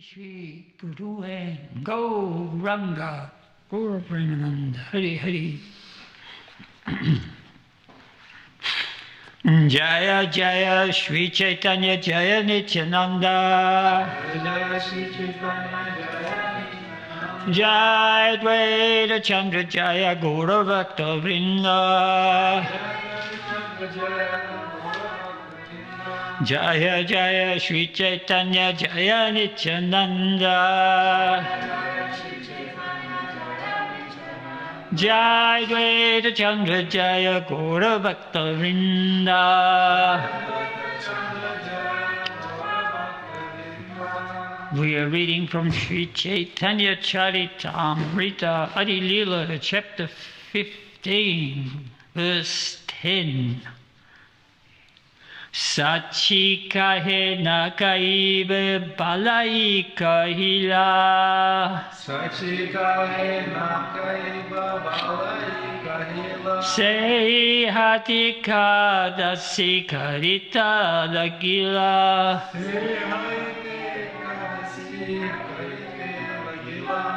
Shri Guru and Gauranga Guru Premananda Hari Hari. Jaya Jaya Shri Chaitanya Jaya Nityananda. Jaya Shri Chaitanya Jaya Nityananda. Jaya Dvaita Chandra Jaya Guru Bhakta Vrinda. Jaya Jaya Shri Chaitanya Jaya Nityananda. Jai Dvaita Chandra Jaya Guru Bhakta Vrinda. We are reading from Sri Chaitanya Charitamrita Adi-lila, chapter 15, verse 10. Sachi kahe na kaibe balai kahila. Sachi kahe na kaiba balai kahila. Sei hati kadasi karita lagila.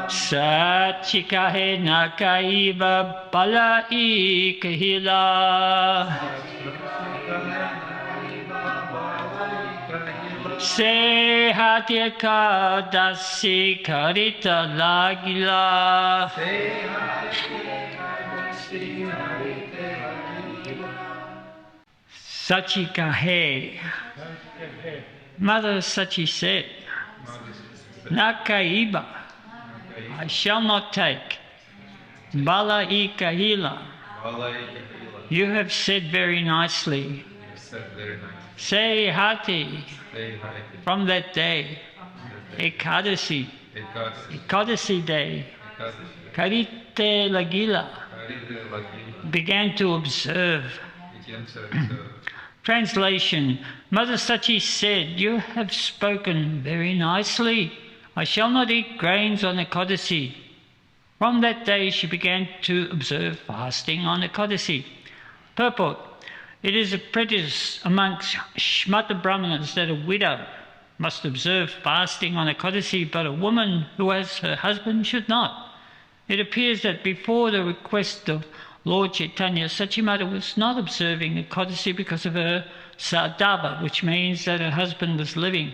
Sachi kahe na kaiba balai kahila. Se hatyaka dasi karita lagila. Sachi kahe. Mother Sachi said, Nakaiba, I shall not take. Bala I kahila. You have said very nicely. Say hati. From that day, Ekadasi day, Karite Lagila, began to observe. Translation, Mother Sachi said, you have spoken very nicely. I shall not eat grains on Ekadasi. From that day she began to observe fasting on Ekadasi. Purport. It is a prejudice amongst Shmata Brahmanas that a widow must observe fasting on Ekadasi, but a woman who has her husband should not. It appears that before the request of Lord Chaitanya, Sachimata was not observing Ekadasi because of her sadhava, which means that her husband was living.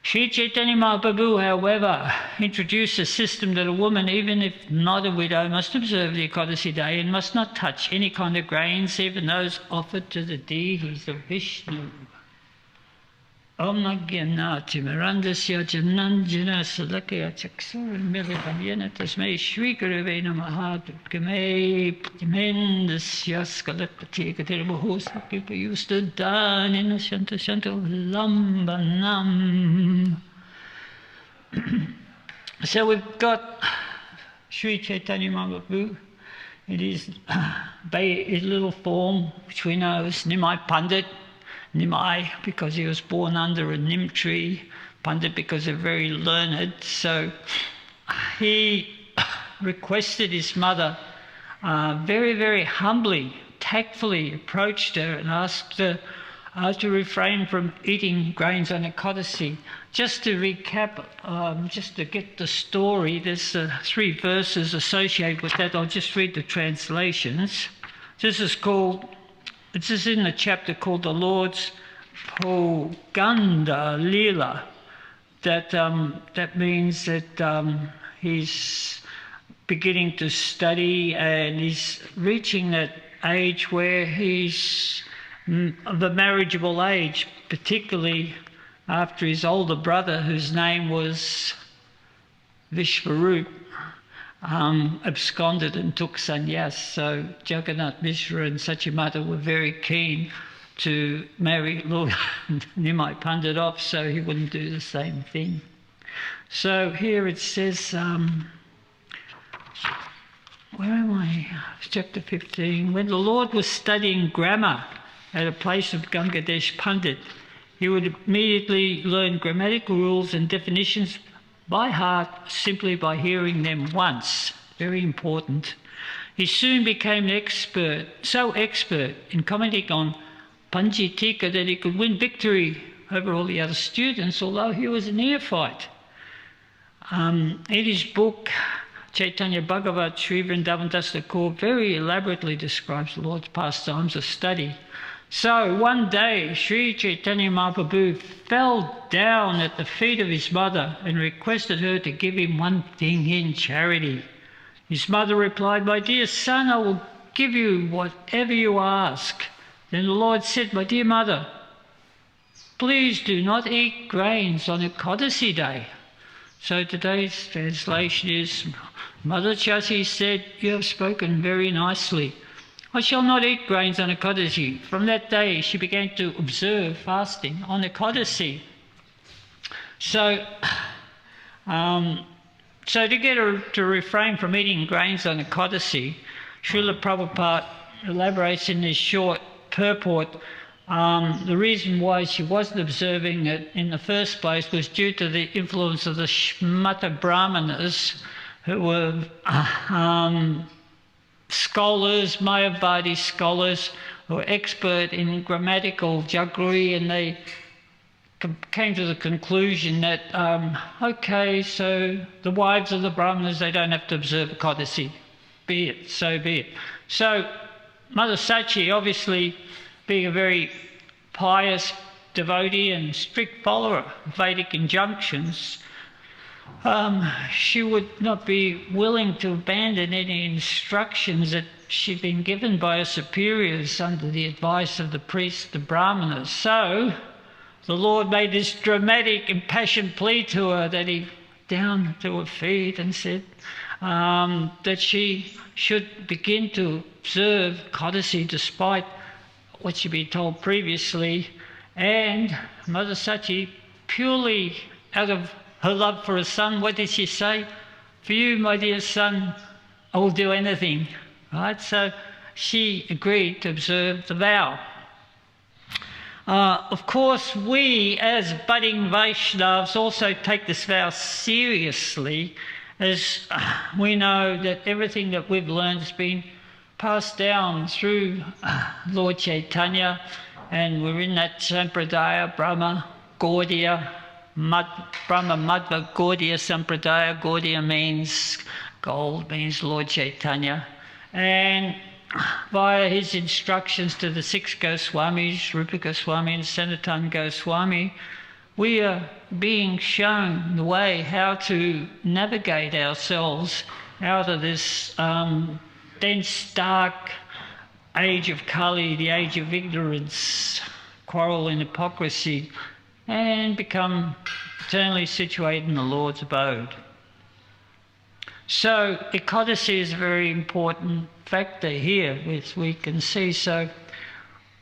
Sri Chaitanya Mahaprabhu, however, introduced a system that a woman, even if not a widow, must observe the Ekadasi day and must not touch any kind of grains, even those offered to the deities of Vishnu. Om Nagyanati Mirandasya Jananjana Salakya Chaksuran Militam Yena Tasmai Shri Gurave Namaha Dukame Ptimendasya Skalatpati Katirabuhosa. People used to dine in a Shanta Shanta Lambanam. So we've got Sri Chaitanya Mahaprabhu in his little form, which we know as Nimai Pandit. Nimai, because he was born under a nim tree, Pandit because they're very learned. So he requested his mother, very, very humbly, tactfully approached her and asked her to refrain from eating grains on Ekadasi. Just to recap, just to get the story, there's 3 verses associated with that. I'll just read the translations. This is in the chapter called the Lord's Poganda Lila. That means that he's beginning to study and he's reaching that age where he's of a marriageable age, particularly after his older brother, whose name was Vishvarup, absconded and took sannyas. So Jagannath Mishra and Sachimata were very keen to marry Lord Nimai Pandit off so he wouldn't do the same thing. So here it says, where am I? Chapter 15. When the Lord was studying grammar at a place of Gangadesh Pandit, he would immediately learn grammatical rules and definitions by heart simply by hearing them once. Very important. He soon became so expert in commenting on Panjitika that he could win victory over all the other students, although he was a neophyte. In his book, Chaitanya Bhagavat, Sri Vrindavan Das Thakur very elaborately describes the Lord's pastimes of study. So one day, Sri Chaitanya Mahaprabhu fell down at the feet of his mother and requested her to give him one thing in charity. His mother replied, "My dear son, I will give you whatever you ask." Then the Lord said, "My dear mother, please do not eat grains on Ekadasi day." So today's translation is, Mother Chasi said, "You have spoken very nicely. I shall not eat grains on Ekadasi." From that day, she began to observe fasting on Ekadasi. So to get her to refrain from eating grains on Ekadasi, Srila Prabhupada elaborates in this short purport. The reason why she wasn't observing it in the first place was due to the influence of the Shmata Brahmanas, who were scholars, Mayavadi scholars, who were expert in grammatical jugglery, and they came to the conclusion that, okay, so the wives of the Brahmanas, they don't have to observe Ekadasi. Be it, so be it. So Mother Sachi, obviously being a very pious devotee and strict follower of Vedic injunctions, she would not be willing to abandon any instructions that she'd been given by her superiors under the advice of the priests, the Brahmanas. So the Lord made this dramatic, impassioned plea to her that he down to her feet and said that she should begin to observe Ekadasi despite what she'd been told previously. And Mother Sachi, purely out of her love for her son, what did she say? "For you, my dear son, I will do anything." Right? So she agreed to observe the vow. Of course, we as budding Vaishnavas also take this vow seriously, as we know that everything that we've learned has been passed down through Lord Chaitanya, and we're in that Sampradaya, Brahma Gaudiya, Brahma Madhva Gaudiya Sampradaya. Gaudiya means gold, means Lord Chaitanya. And via his instructions to the 6 Goswamis, Rupa Goswami and Sanatana Goswami, we are being shown the way how to navigate ourselves out of this dense, dark age of Kali, the age of ignorance, quarrel and hypocrisy, and become eternally situated in the Lord's abode. So Ekadasi is a very important factor here, as we can see. So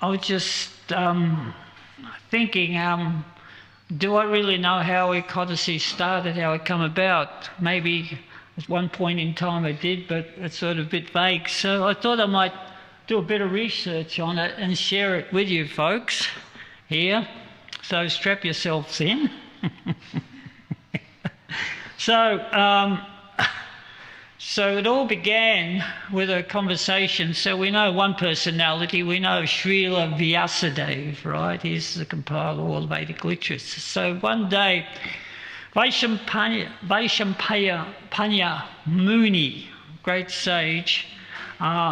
I was just thinking, do I really know how Ekadasi started, how it come about? Maybe at one point in time I did, but it's sort of a bit vague. So I thought I might do a bit of research on it and share it with you folks here. So strap yourselves in. So it all began with a conversation. So we know one personality, we know Srila Vyasadeva, right? He's the compiler of all Vedic literature. So one day, Vaishampaya Muni, great sage,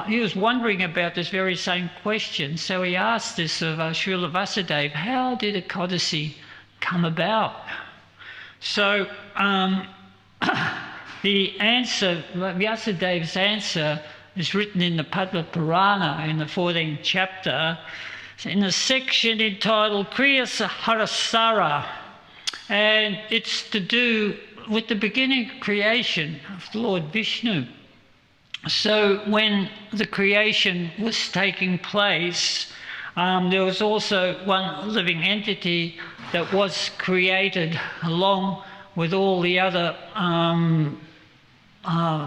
he was wondering about this very same question. So he asked this of Srila Vyasadeva, how did Ekadasi come about? So the answer, Vyasadeva's answer, is written in the Padma Purana in the 14th chapter, in a section entitled Kriya Saharasara, and it's to do with the beginning of creation of the Lord Vishnu. So when the creation was taking place, there was also one living entity that was created along with all the other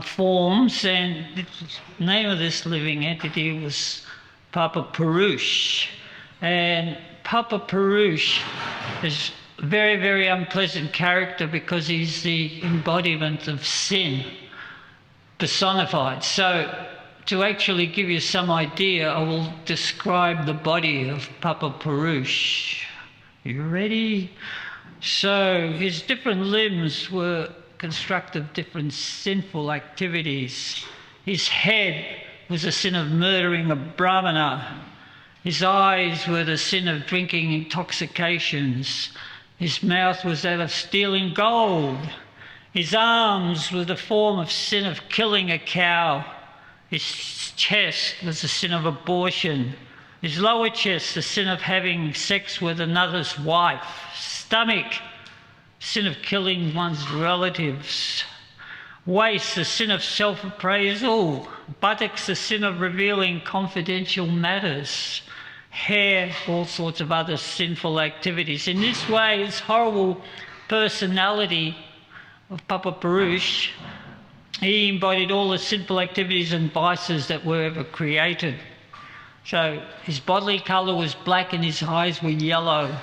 forms, and the name of this living entity was Papa Purush. And Papa Purush is a very, very unpleasant character because he's the embodiment of sin personified. So to actually give you some idea, I will describe the body of Papa Purush. You ready? So his different limbs were construct of different sinful activities. His head was the sin of murdering a brahmana. His eyes were the sin of drinking intoxications. His mouth was that of stealing gold. His arms were the form of sin of killing a cow. His chest was the sin of abortion. His lower chest, the sin of having sex with another's wife. Stomach, sin of killing one's relatives. Waist, the sin of self-appraisal. Buttocks, the sin of revealing confidential matters. Hair, all sorts of other sinful activities. In this way, his horrible personality of Papa Purush, he embodied all the sinful activities and vices that were ever created. So his bodily colour was black and his eyes were yellow.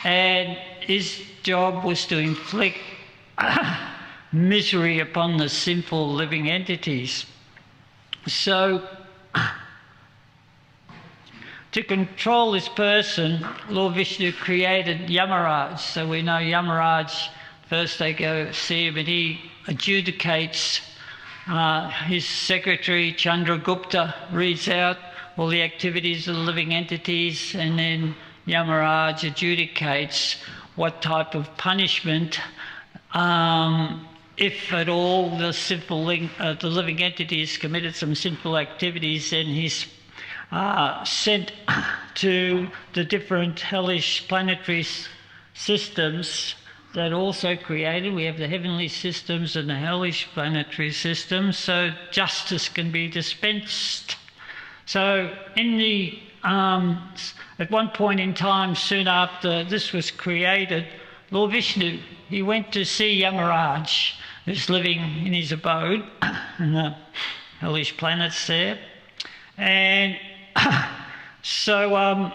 And his job was to inflict misery upon the sinful living entities. So, to control this person, Lord Vishnu created Yamaraj. So we know Yamaraj, first they go see him and he adjudicates. His secretary, Chandragupta, reads out all the activities of the living entities, and then Yamaraj adjudicates what type of punishment, if at all the living entities committed some sinful activities, then he's sent to the different hellish planetary systems that also created. We have the heavenly systems and the hellish planetary systems, so justice can be dispensed. So in the at one point in time, soon after this was created, Lord Vishnu, he went to see Yamaraj, who's living in his abode in the hellish planets there. And so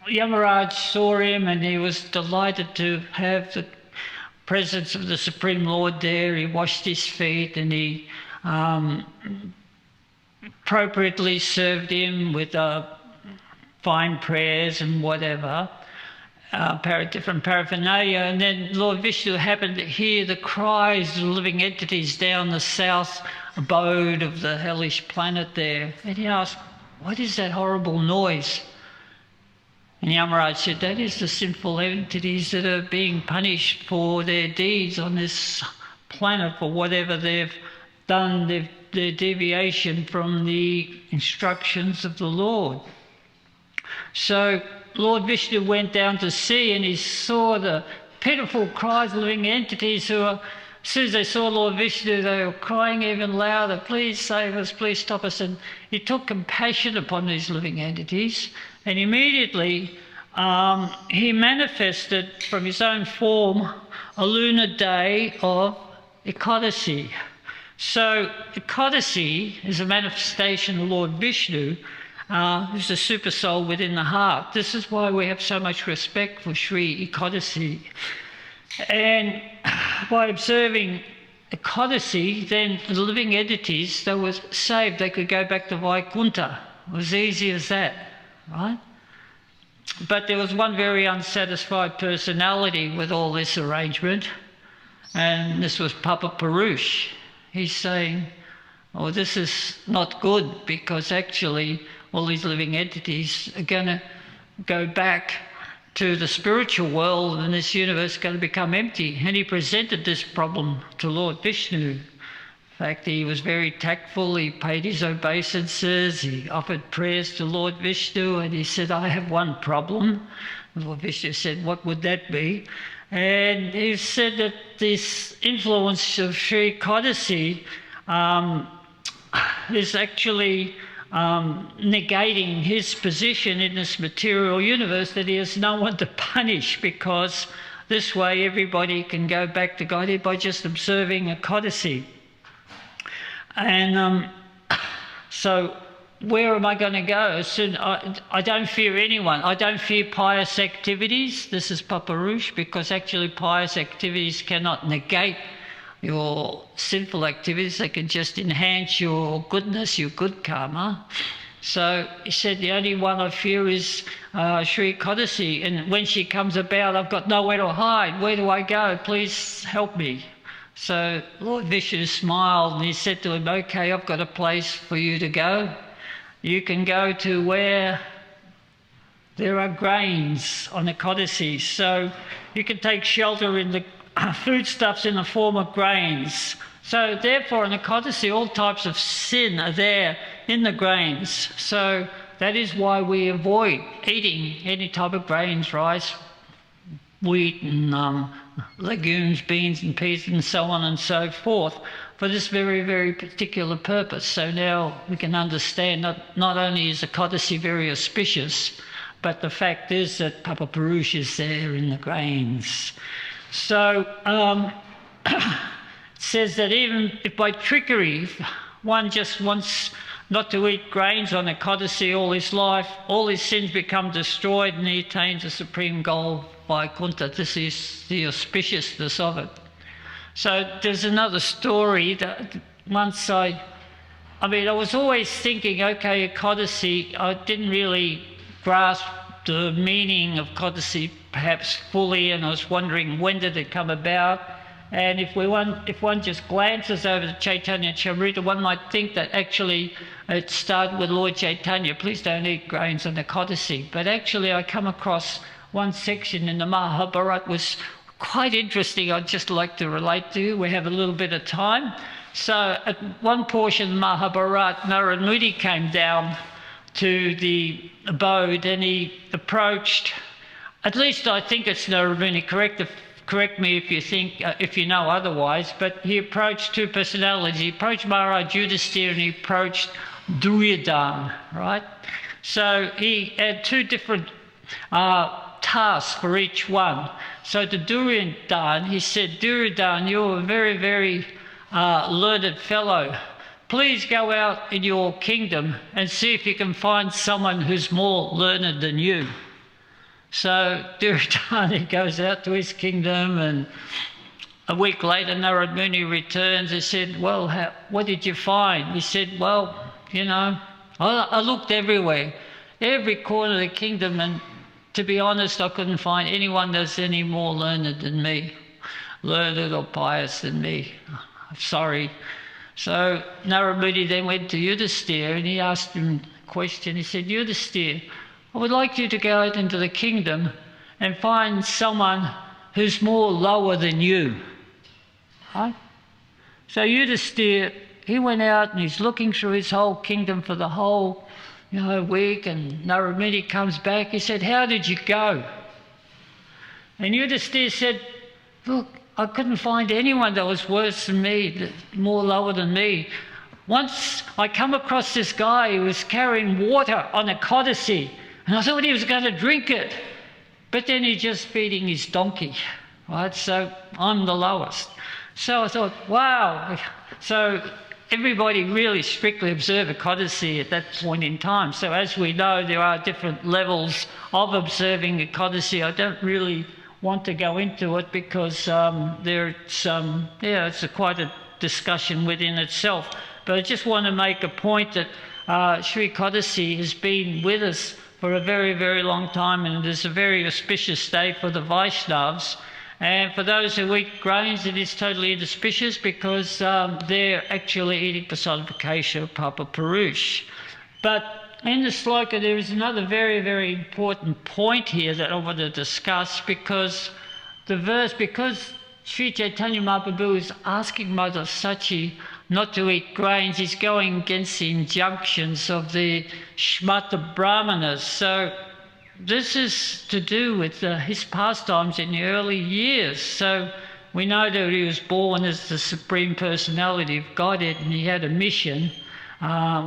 Yamaraj saw him and he was delighted to have the presence of the Supreme Lord there. He washed his feet and he appropriately served him with fine prayers and whatever, different paraphernalia. And then Lord Vishnu happened to hear the cries of the living entities down the south abode of the hellish planet there. And he asked, "What is that horrible noise?" And Yamaraj said, "That is the sinful entities that are being punished for their deeds on this planet, for whatever they've done, their deviation from the instructions of the Lord." So Lord Vishnu went down to see and he saw the pitiful cries of living entities who were, as soon as they saw Lord Vishnu, they were crying even louder, "Please save us, please stop us." And he took compassion upon these living entities, and immediately he manifested from his own form a lunar day of Ekadasi. So Ekadasi is a manifestation of Lord Vishnu, who's the super soul within the heart. This is why we have so much respect for Sri Ekadasi. And by observing Ekadasi, then the living entities, they were saved. They could go back to Vaikuntha. It was easy as that, right? But there was one very unsatisfied personality with all this arrangement, and this was Papa Purush. He's saying, "Oh, this is not good, because actually all these living entities are going to go back to the spiritual world, and this universe is going to become empty." And he presented this problem to Lord Vishnu. In fact, he was very tactful. He paid his obeisances. He offered prayers to Lord Vishnu, and he said, "I have one problem." And Lord Vishnu said, "What would that be?" And he said that this influence of Sri Ekadasi is actually negating his position in this material universe, that he has no one to punish, because this way everybody can go back to God by just observing Ekadasi. And so where am I going to go? I don't fear anyone. I don't fear pious activities. This is Papa Purush, because actually pious activities cannot negate your sinful activities. They can just enhance your goodness, your good karma. So he said, the only one I fear is Sri Ekadasi, and when she comes about, I've got nowhere to hide. Where do I go? Please help me. So Lord Vishnu smiled and he said to him, okay, I've got a place for you to go. You can go to where there are grains on the codices. So you can take shelter in the foodstuffs in the form of grains. So therefore in the codice all types of sin are there in the grains. So that is why we avoid eating any type of grains, rice, wheat and legumes, beans and peas and so on and so forth, for this very, very particular purpose. So now we can understand not only is the codice very auspicious, but the fact is that Papa Purush is there in the grains. So it says that even if by trickery, if one just wants not to eat grains on the codice all his life, all his sins become destroyed and he attains the supreme goal by Kunta. This is the auspiciousness of it. So there's another story that once I was always thinking, okay, a codice, I didn't really grasp the meaning of codice perhaps fully, and I was wondering when did it come about. And if one just glances over the Chaitanya Charitamrita, one might think that actually it started with Lord Chaitanya, please don't eat grains on the codice. But actually I come across one section in the Mahabharata was quite interesting. I'd just like to relate to you. We have a little bit of time. So at one portion of the Mahabharata, Narad Muni came down to the abode and he approached, at least I think it's Narad Muni, correct me if you think, if you know otherwise, but he approached two personalities. He approached Maharaj Yudhisthira and he approached Duryodhana, right? So he had two different tasks for each one. So to Duryodhana, he said, Duryodhana, you're a very, very learned fellow. Please go out in your kingdom and see if you can find someone who's more learned than you. So Duryodhana goes out to his kingdom, and a week later Narad Muni returns. He said, well, what did you find? He said, well, I looked everywhere, every corner of the kingdom, and to be honest, I couldn't find anyone that's any more learned than me, learned or pious than me. I'm sorry. So Narad Muni then went to Yudhisthira and he asked him a question. He said, Yudhisthira, I would like you to go out into the kingdom and find someone who's more lower than you. Right? So Yudhisthira, he went out and he's looking through his whole kingdom for the whole week, and Narad Muni comes back. He said, how did you go? And Yudhisthira said, look, I couldn't find anyone that was worse than me, more lower than me. Once I come across this guy who was carrying water on a codice, and I thought he was going to drink it. But then he's just feeding his donkey, right? So I'm the lowest. So I thought, wow. So everybody really strictly observed a codice at that point in time. So as we know, there are different levels of observing a codice. I don't really want to go into it because it's quite a discussion within itself. But I just want to make a point that Sri Codice has been with us for a very, very long time, and it is a very auspicious day for the Vaishnavas. And for those who eat grains, it is totally inauspicious because they're actually eating personification of Papa Purush. But in the sloka, there is another very, very important point here that I want to discuss, because the verse, because Sri Chaitanya Mahaprabhu is asking Mother Sachi not to eat grains, he's going against the injunctions of the Shmata Brahmanas. So this is to do with his pastimes in the early years. So we know that he was born as the Supreme Personality of Godhead, and he had a mission,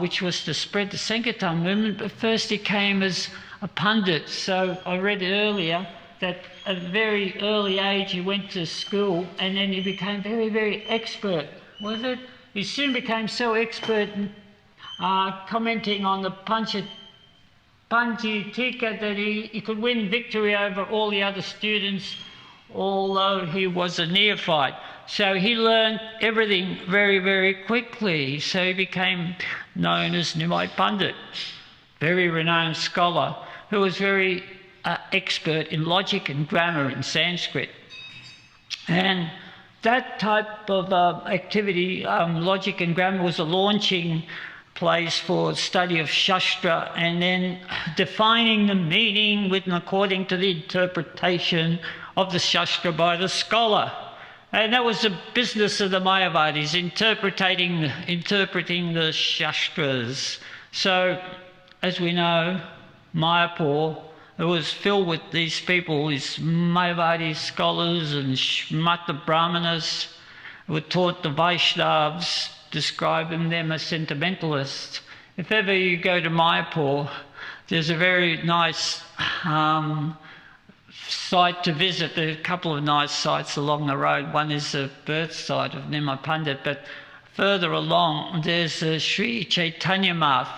which was to spread the Sankirtan movement, but first he came as a pundit. So I read earlier that at a very early age he went to school, and then he became very, very expert, was it? He soon became so expert in commenting on the Panchatika that he could win victory over all the other students, although he was a neophyte. So he learned everything very, very quickly. So he became known as Nimai Pandit, very renowned scholar, who was very expert in logic and grammar in Sanskrit. And that type of activity, logic and grammar, was a launching place for study of Shastra, and then defining the meaning written according to the interpretation of the Shastra by the scholar. And that was the business of the Mayavadis, interpreting the Shastras. So, as we know, Mayapur, it was filled with these people, these Mayavadi scholars and Shmata Brahmanas who were taught the Vaishnavas, describing them as sentimentalists. If ever you go to Mayapur, there's a very nice site to visit. There are a couple of nice sites along the road. One is the birth site of Nimai Pandit, but further along there's Sri Chaitanya Math,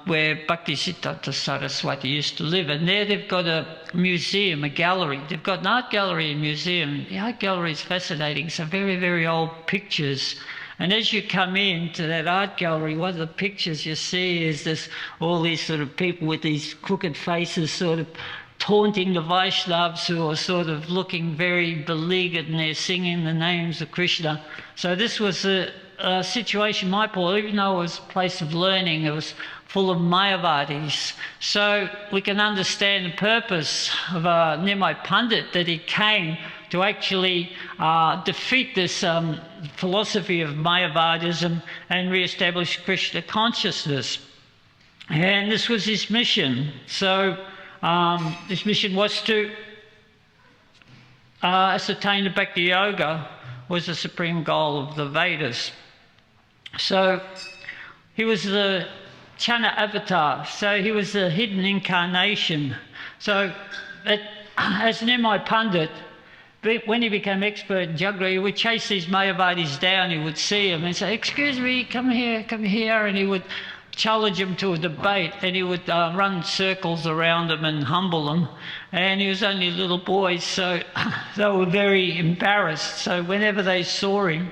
where Bhaktisiddhanta Saraswati used to live. And there they've got a museum, a gallery. They've got an art gallery and museum. The art gallery is fascinating. Some very, very old pictures. And as you come into that art gallery, one of the pictures you see is all these sort of people with these crooked faces sort of taunting the Vaishnavas, who are sort of looking very beleaguered, and they're singing the names of Krishna. So this was a situation, Mayapur, even though it was a place of learning, it was full of Mayavadis. So we can understand the purpose of Nimai Pandit, that he came to actually defeat this philosophy of Mayavadism and re-establish Krishna consciousness. And this was his mission. So his mission was to ascertain that Bhakti Yoga was the supreme goal of the Vedas. So he was the Chana avatar, so he was the hidden incarnation. So as Nimai Pandit, when he became expert in Jagra, he would chase these Mayavadis down. He would see them and say, "Excuse me, come here," and he would challenge them to a debate, and he would run circles around them and humble them. And he was only a little boy, so they were very embarrassed. So whenever they saw him,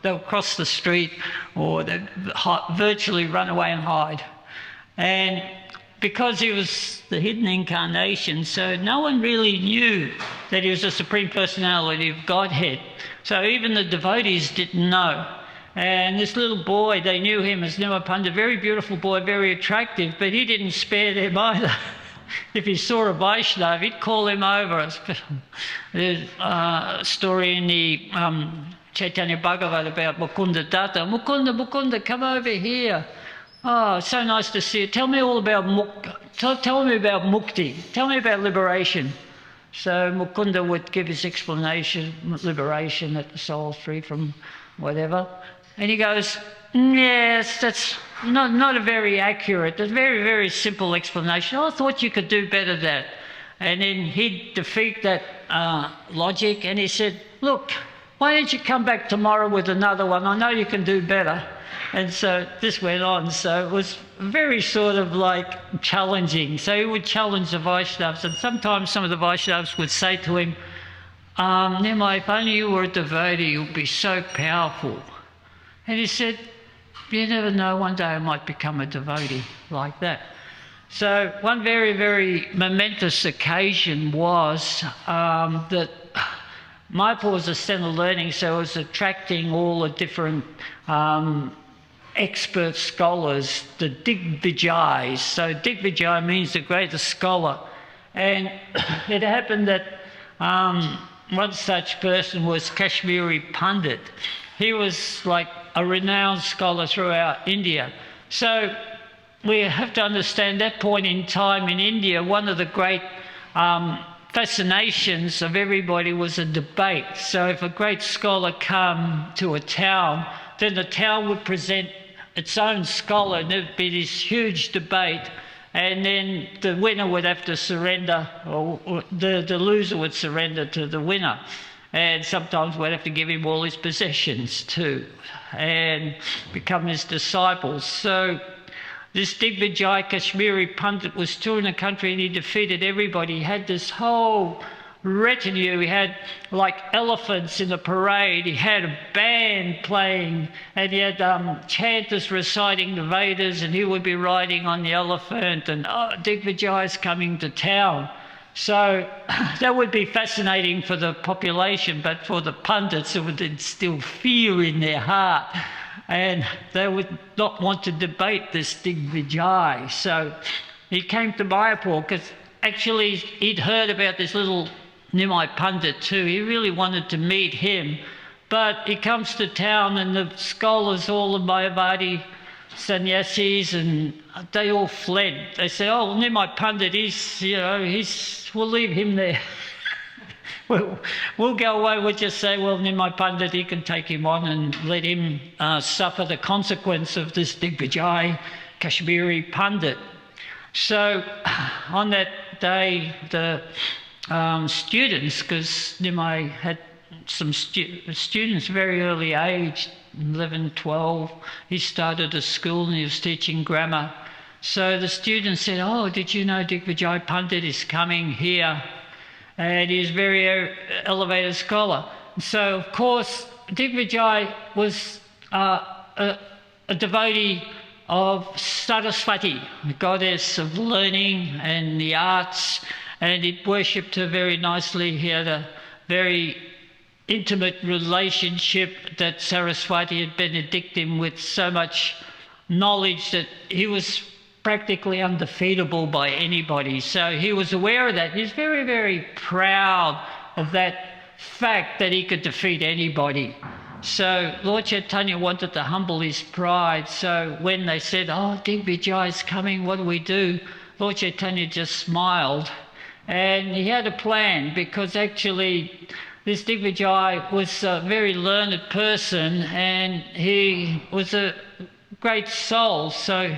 they would cross the street or they'd virtually run away and hide. And because he was the hidden incarnation, so no one really knew that he was the Supreme Personality of Godhead. So even the devotees didn't know. And this little boy, they knew him as Nimai Pandit, very beautiful boy, very attractive, but he didn't spare them either. If he saw a Vaishnava, he'd call him over. There's a story in the Chaitanya Bhagavat about Mukunda Datta. Mukunda, come over here. Oh, it's so nice to see you. Tell me all about tell me about mukti. Tell me about liberation. So Mukunda would give his explanation, liberation, that the soul's free from whatever. And he goes, yes, that's not a very accurate, a very, very simple explanation. Oh, I thought you could do better than that. And then he'd defeat that logic, and he said, look, why don't you come back tomorrow with another one? I know you can do better. And so this went on. So it was very sort of like challenging. So he would challenge the Vaishnavas, and sometimes some of the Vaishnavas would say to him, Nimai, if only you were a devotee, you'd be so powerful. And he said, you never know, one day I might become a devotee like that. So one very, very momentous occasion was that Mayapur was a centre of learning, so it was attracting all the different expert scholars, the Digvijayas. So Digvijay means the greatest scholar. And it happened that one such person was Kashmiri Pandit. He was like a renowned scholar throughout India. So we have to understand that point in time in India, one of the great fascinations of everybody was a debate. So if a great scholar came to a town, then the town would present its own scholar, and there'd be this huge debate, and then the winner would have to surrender, or the loser would surrender to the winner. And sometimes we'd have to give him all his possessions too, and become his disciples. So this Digvijay Kashmiri Pandit was touring the country, and he defeated everybody. He had this whole retinue. He had like elephants in the parade. He had a band playing, and he had chanters reciting the Vedas, and he would be riding on the elephant, and Digvijay's coming to town. So that would be fascinating for the population, but for the pundits it would instill fear in their heart, and they would not want to debate this Digvijay. So he came to Mayapur because actually he'd heard about this little Nimai Pandit too. He really wanted to meet him, but he comes to town and the scholars, all the Mayavadi sannyasis, and they all fled. They said, "Oh, Nimai Pandit, we'll leave him there." we'll go away. We'll just say, well, Nimai Pandit, he can take him on and let him suffer the consequence of this Digvijay Kashmiri Pandit. So on that day, the students, because Nimai had some students very early age, 11, 12, he started a school and he was teaching grammar. So the students said, "Oh, did you know Digvijay Pandit is coming here?" And he's a very elevated scholar. So, of course, Digvijay was a devotee of Saraswati, the goddess of learning and the arts, and he worshipped her very nicely. He had a very intimate relationship that Saraswati had benedicted him with so much knowledge that he was practically undefeatable by anybody. So he was aware of that. He's very, very proud of that fact that he could defeat anybody. So Lord Chaitanya wanted to humble his pride. So when they said, "Oh, Digvijay is coming, what do we do?" Lord Chaitanya just smiled, and he had a plan, because actually this Digvijay was a very learned person and he was a great soul. So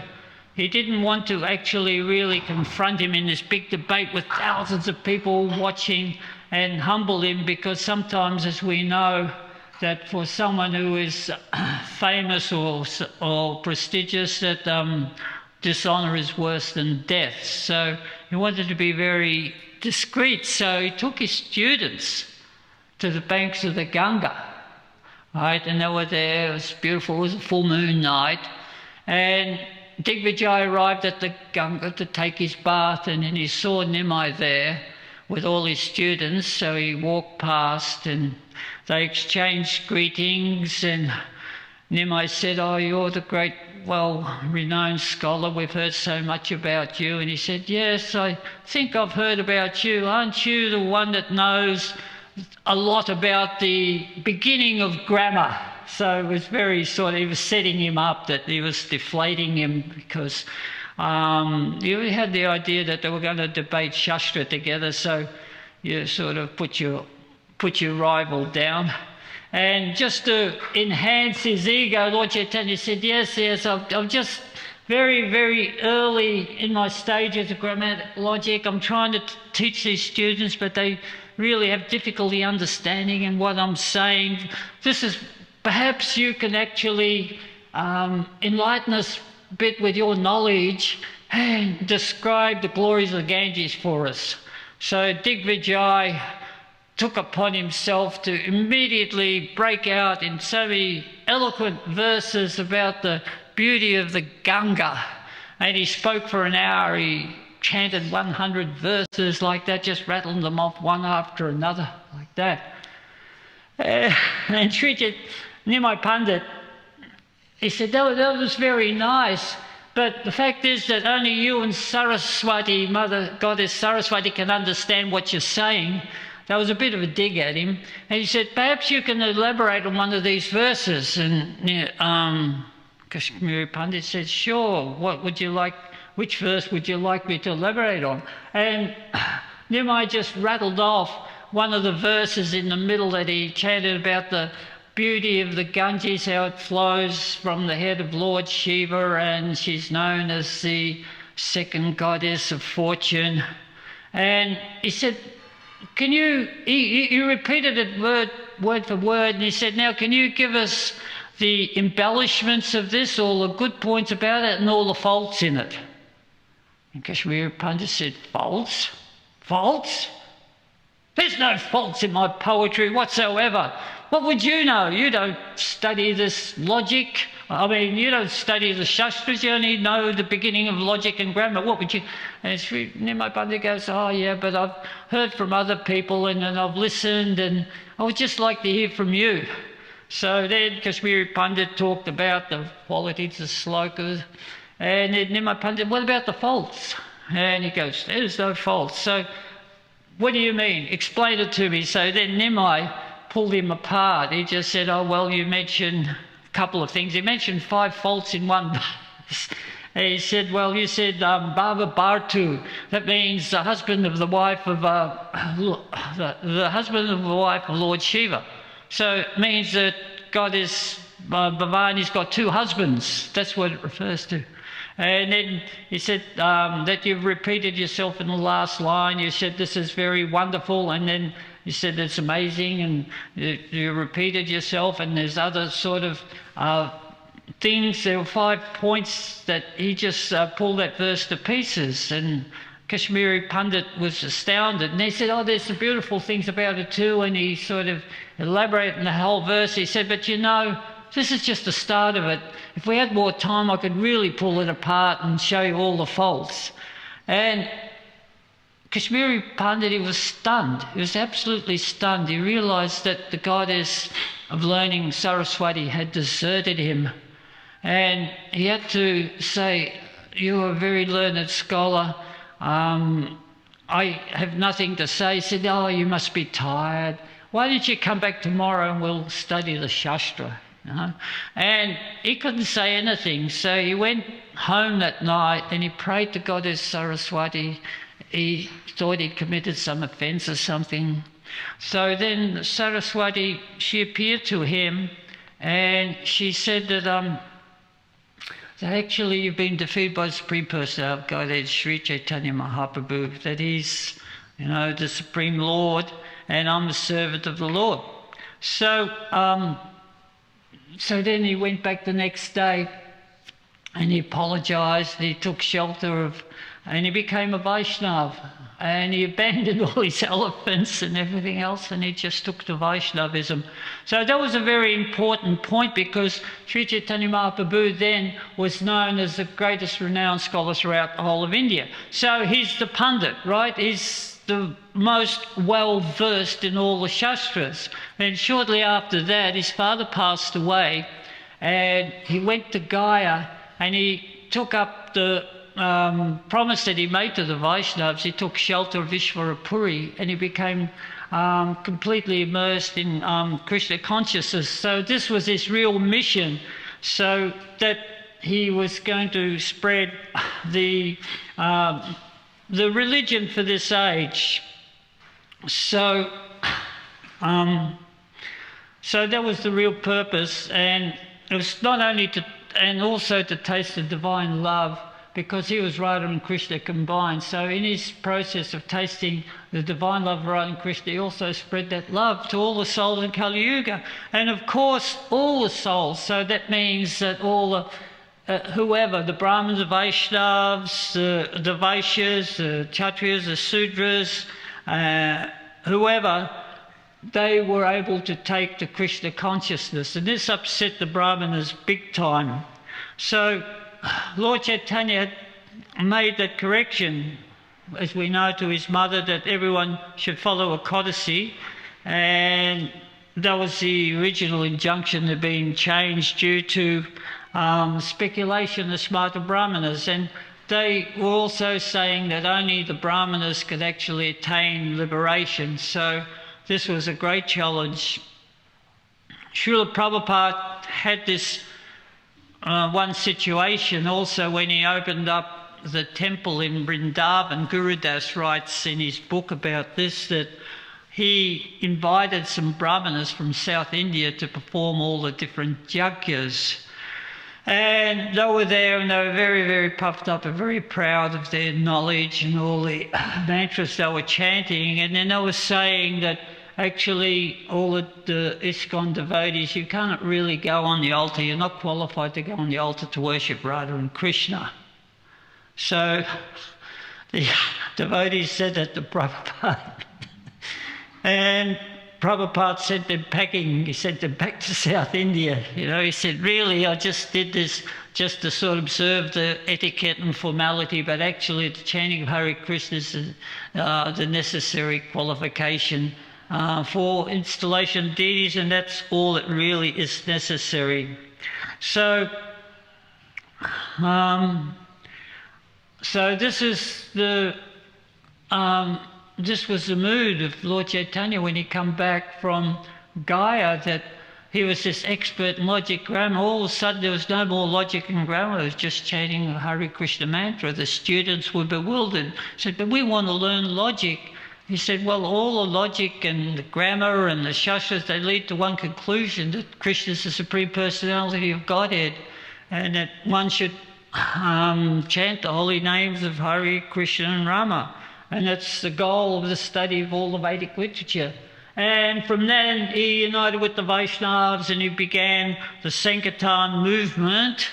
he didn't want to actually really confront him in this big debate with thousands of people watching and humble him, because sometimes, as we know, that for someone who is famous or prestigious, that dishonour is worse than death. So he wanted to be very discreet. So he took his students to the banks of the Ganga, right? And they were there. It was beautiful. It was a full moon night. And Digvijay arrived at the Ganga to take his bath, and then he saw Nimai there with all his students. So he walked past and they exchanged greetings, and Nimai said, "Oh, you're the great, well-renowned scholar. We've heard so much about you." And he said, "Yes, I think I've heard about you. Aren't you the one that knows a lot about the beginning of grammar?" So it was very he was setting him up, that he was deflating him, because you had the idea that they were going to debate Shastra together, so you sort of put your rival down. And just to enhance his ego, Lord Chaitanya said, yes, I'm just very, very early in my stages of grammatic logic. I'm trying to teach these students, but they really have difficulty understanding in what I'm saying. Perhaps you can actually enlighten us a bit with your knowledge and describe the glories of the Ganges for us. So Digvijay took upon himself to immediately break out in so many eloquent verses about the beauty of the Ganga. And he spoke for an hour. He chanted 100 verses like that, just rattled them off one after another like that. And treated Nimai Pandit, he said, that was very nice, but the fact is that only you and Saraswati, Mother Goddess Saraswati, can understand what you're saying. That was a bit of a dig at him. And he said, perhaps you can elaborate on one of these verses. And Kashmiri Pandit said, sure, which verse would you like me to elaborate on? And Nimai just rattled off one of the verses in the middle that he chanted about the beauty of the Ganges, how it flows from the head of Lord Shiva, and she's known as the second goddess of fortune. And he said, he repeated it word for word, and he said, now can you give us the embellishments of this, all the good points about it and all the faults in it? And Kashmiri Pandit said, faults? Faults? There's no faults in my poetry whatsoever. What would you know? You don't study this logic. I mean, you don't study the Shastras, you only know the beginning of logic and grammar. What would you... And Sri Nimai Pandit goes, oh yeah, but I've heard from other people and I've listened and I would just like to hear from you. So then Kashmiri Pandit talked about the qualities of slokas, and then Nimai Pandit, what about the faults? And he goes, there's no faults. So what do you mean? Explain it to me. So then Nimai pulled him apart. He just said, oh, well, you mentioned a couple of things. He mentioned 5 faults in one verse. He said, well, you said Bhava Bhartu. That means the husband of the wife of the husband of the wife of Lord Shiva. So it means that God is Bhavani's got 2 husbands. That's what it refers to. And then he said that you've repeated yourself in the last line. You said this is very wonderful, and then you said it's amazing, and you repeated yourself, and there's other sort of things. There were 5 points that he just pulled that verse to pieces, and Kashmiri Pandit was astounded. And he said, oh, there's some beautiful things about it too, and he sort of elaborated on the whole verse. He said, but you know, this is just the start of it. If we had more time, I could really pull it apart and show you all the faults. And Kashmiri Pandit, he was stunned. He was absolutely stunned. He realised that the goddess of learning, Saraswati, had deserted him. And he had to say, you're a very learned scholar. I have nothing to say. He said, oh, you must be tired. Why don't you come back tomorrow and we'll study the Shastra? You know? And he couldn't say anything. So he went home that night and he prayed to Goddess Saraswati. He thought he'd committed some offence or something. So then Saraswati, she appeared to him and she said that actually you've been defeated by the Supreme Personality of Godhead, Sri Chaitanya Mahaprabhu, that he's, you know, the Supreme Lord and I'm the servant of the Lord. So, so then he went back the next day and he apologised, he took shelter of, and he became a Vaishnava, and he abandoned all his elephants and everything else, and he just took to Vaishnavism. So that was a very important point, because Sri Chaitanya Mahaprabhu then was known as the greatest renowned scholar throughout the whole of India. So he's the Pandit, right? He's the most well-versed in all the Shastras. And shortly after that, his father passed away, and he went to Gaya, and he took up the promise that he made to the Vaishnavas. He took shelter of Ishvarapuri and he became completely immersed in Krishna consciousness. So this was his real mission, so that he was going to spread the religion for this age. So, so that was the real purpose, and it was not only to, and also to taste the divine love, because he was Radha and Krishna combined. So in his process of tasting the divine love of Radha and Krishna, he also spread that love to all the souls in Kali Yuga. And of course, all the souls. So that means that all the, whoever, the Brahmins, the Vaishnavas, the Vaishyas, the Kshatriyas, the Sudras, whoever, they were able to take the Krishna consciousness. And this upset the Brahmanas big time. So Lord Chaitanya had made that correction, as we know, to his mother, that everyone should follow a codicy, and that was the original injunction that had been changed due to speculation of the smarter Brahmanas. And they were also saying that only the Brahmanas could actually attain liberation. So this was a great challenge. Srila Prabhupada had this one situation also when he opened up the temple in Vrindavan. Gurudas writes in his book about this that he invited some Brahmanas from South India to perform all the different yagyas. And they were there and they were very, very puffed up and very proud of their knowledge and all the mantras they were chanting. And then they were saying that actually all the ISKCON devotees, you can't really go on the altar, you're not qualified to go on the altar to worship Radha and Krishna. So the devotees said that to Prabhupada. And Prabhupada sent them packing. He sent them back to South India. You know, he said, really, I just did this just to sort of observe the etiquette and formality, but actually the chanting of Hare Krishna is the necessary qualification for installation of deities, and that's all that really is necessary. So, this is the this was the mood of Lord Chaitanya when he come back from Gaya, that he was this expert in logic, grammar. All of a sudden there was no more logic and grammar, it was just chanting the Hare Krishna mantra. The students were bewildered. Said, but we want to learn logic. He said, well, all the logic and the grammar and the shastras, they lead to one conclusion, that Krishna is the Supreme Personality of Godhead, and that one should chant the holy names of Hare Krishna and Rama. And that's the goal of the study of all the Vedic literature. And from then he united with the Vaishnavas and he began the Sankirtan movement.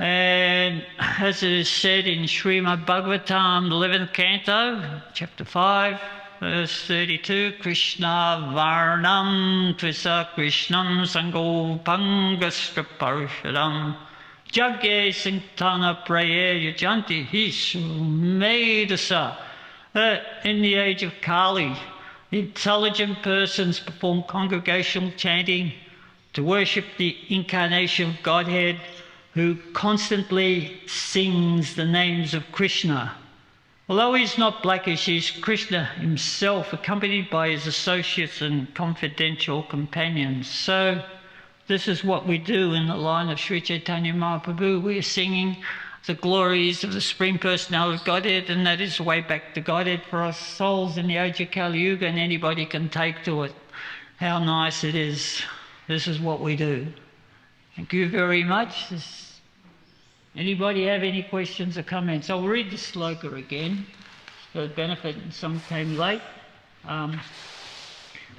And as it is said in Srimad Bhagavatam, the 11th canto, chapter 5, verse 32, Krishna Varnam Tvisa Krishnam Sango Pangastra Parishadam Jagye Sankirtana Praye Yajanti Hisu Medasa. In the age of Kali, intelligent persons perform congregational chanting to worship the incarnation of Godhead, who constantly sings the names of Krishna. Although he's not blackish, he's Krishna himself, accompanied by his associates and confidential companions. So this is what we do in the line of Sri Chaitanya Mahaprabhu. We are singing the glories of the Supreme Personality of Godhead, and that is the way back to Godhead for us souls in the age of Kali Yuga, and anybody can take to it. How nice it is. This is what we do. Thank you very much. Anybody have any questions or comments? I'll read the sloka again for the benefit, and some came late.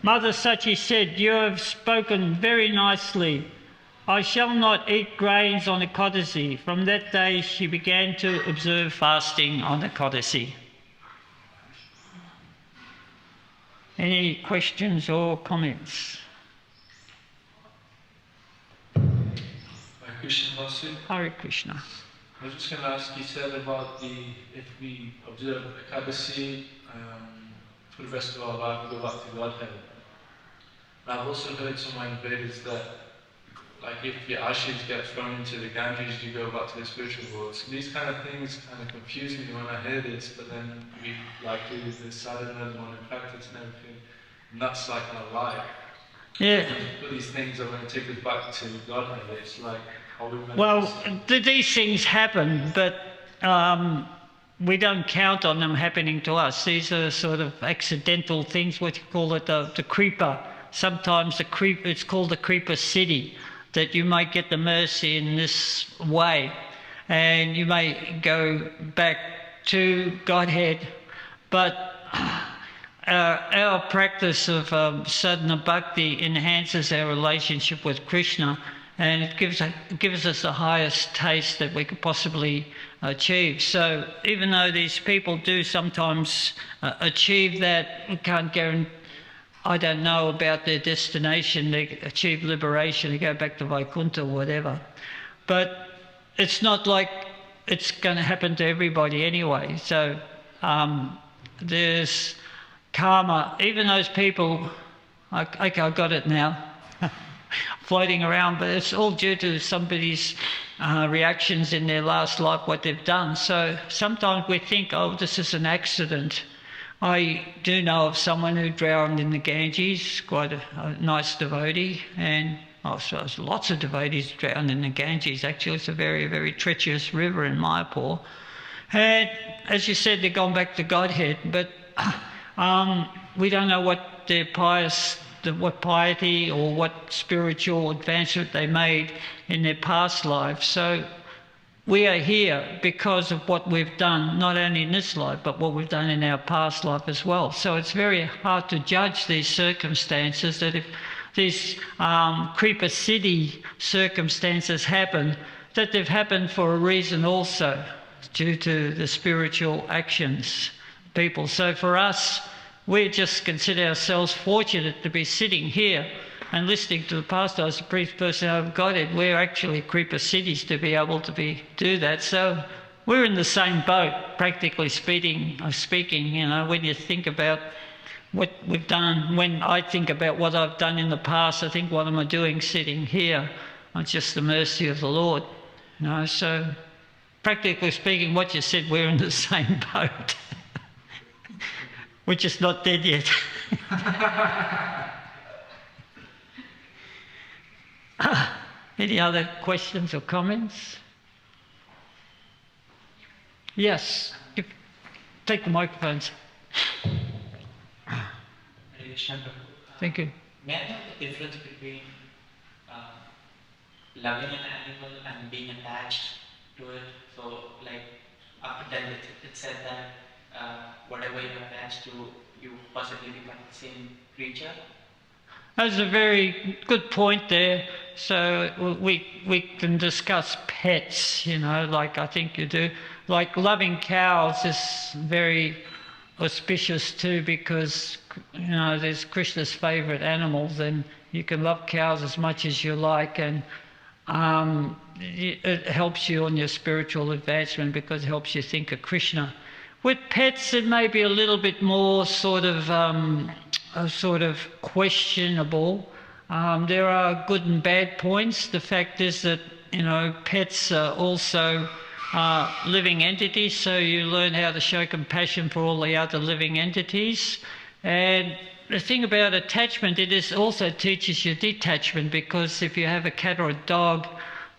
Mother Sachi said, you have spoken very nicely. I shall not eat grains on Ekadasi. From that day she began to observe fasting on Ekadasi. Any questions or comments? Hare Krishna, Vasu. Hare Krishna. I was just going to ask, you said about if we observe Ekadasi for the rest of our life, we go back to Godhead. And I've also heard somewhere in the Vedas that, like, if your ashes get thrown into the Ganges, you go back to the spiritual world. So these kind of things kind of confuse me when I hear this, but then we do the sadhana and one in practice and everything, and that's like our life. Yeah. But these things are going to take us back to Godhead. It's like, how we meant Well, these things happen, but we don't count on them happening to us. These are sort of accidental things, what you call it, the creeper. Sometimes it's called the creeper city, that you might get the mercy in this way and you may go back to Godhead. But our practice of sadhana bhakti enhances our relationship with Krishna, and it gives us the highest taste that we could possibly achieve. So even though these people do sometimes achieve that, we can't guarantee. I don't know about their destination. They achieve liberation, they go back to Vaikuntha or whatever. But it's not like it's going to happen to everybody anyway. So there's karma. Even those people, okay, I got it now, floating around, but it's all due to somebody's reactions in their last life, what they've done. So sometimes we think, oh, this is an accident. I do know of someone who drowned in the Ganges, quite a nice devotee, and so there's lots of devotees drowned in the Ganges. Actually, it's a very, very treacherous river in Mayapur. And as you said, they're gone back to Godhead, but we don't know what their what piety or what spiritual advancement they made in their past life. So we are here because of what we've done, not only in this life, but what we've done in our past life as well. So it's very hard to judge these circumstances, that if these creeper city circumstances happen, that they've happened for a reason also, due to the spiritual actions people. So for us, we just consider ourselves fortunate to be sitting here and listening to the pastor as the priest person of Godhead. We're actually creeper cities to be able to do that. So we're in the same boat, practically speaking, you know, when you think about what we've done. When I think about what I've done in the past, I think, what am I doing sitting here? It's just the mercy of the Lord. You know, so practically speaking, what you said, we're in the same boat. We're just not dead yet. Any other questions or comments? Yes. Take the microphones. Thank you. May I know the difference between loving an animal and being attached to it? So, like, after death, it said that whatever you're attached to, you possibly become the same creature. That's a very good point there. So we can discuss pets, you know, like I think you do. Like loving cows is very auspicious too, because, you know, there's Krishna's favourite animals, and you can love cows as much as you like, and it helps you on your spiritual advancement because it helps you think of Krishna. With pets, it may be a little bit more sort of questionable. There are good and bad points. The fact is that, you know, pets are also living entities, so you learn how to show compassion for all the other living entities. And the thing about attachment, it also teaches you detachment, because if you have a cat or a dog,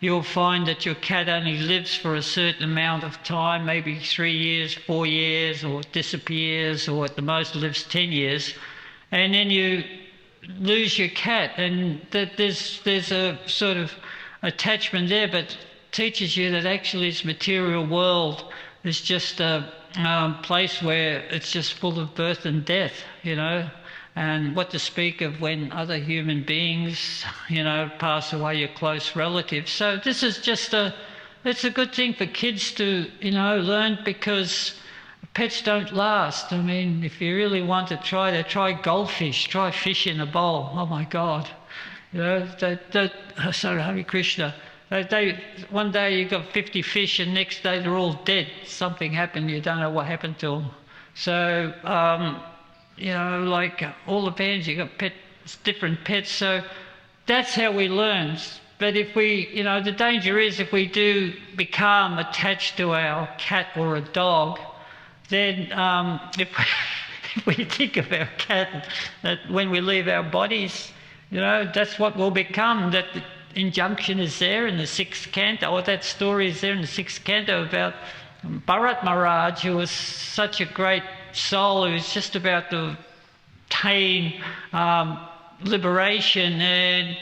you'll find that your cat only lives for a certain amount of time, maybe 3 years, 4 years, or disappears, or at the most lives 10 years. And then you lose your cat, and that there's a sort of attachment there, but teaches you that actually this material world is just a place where it's just full of birth and death, you know, and what to speak of when other human beings, you know, pass away, your close relatives. So this is just it's a good thing for kids to, you know, learn, because pets don't last. I mean, if you really want to try goldfish, try fish in a bowl. Oh my God. You know, sorry, Hare Krishna. One day you got 50 fish, and next day they're all dead. Something happened, you don't know what happened to them. So, you know, like all the pets, you got different pets. So that's how we learn. But if we, you know, the danger is if we do become attached to our cat or a dog, then if we think of our cat, that when we leave our bodies, you know, that's what we'll become. That the injunction is there in the 6th canto, or that story is there in the 6th canto about Bharat Maharaj, who was such a great soul who was just about to attain liberation, and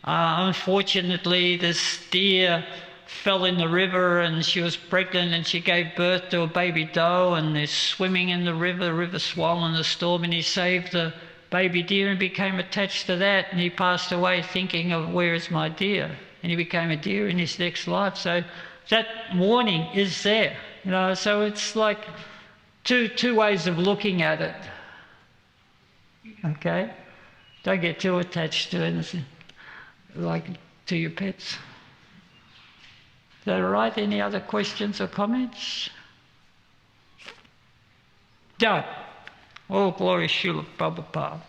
unfortunately this deer fell in the river, and she was pregnant, and she gave birth to a baby doe, and they're swimming in the river swollen the storm, and he saved the baby deer and became attached to that, and he passed away thinking of, where is my deer? And he became a deer in his next life. So that warning is there, you know. So it's like two ways of looking at it. Okay, don't get too attached to anything, like to your pets. Is that all right? Any other questions or comments? No. All glory, Srila Prabhupada.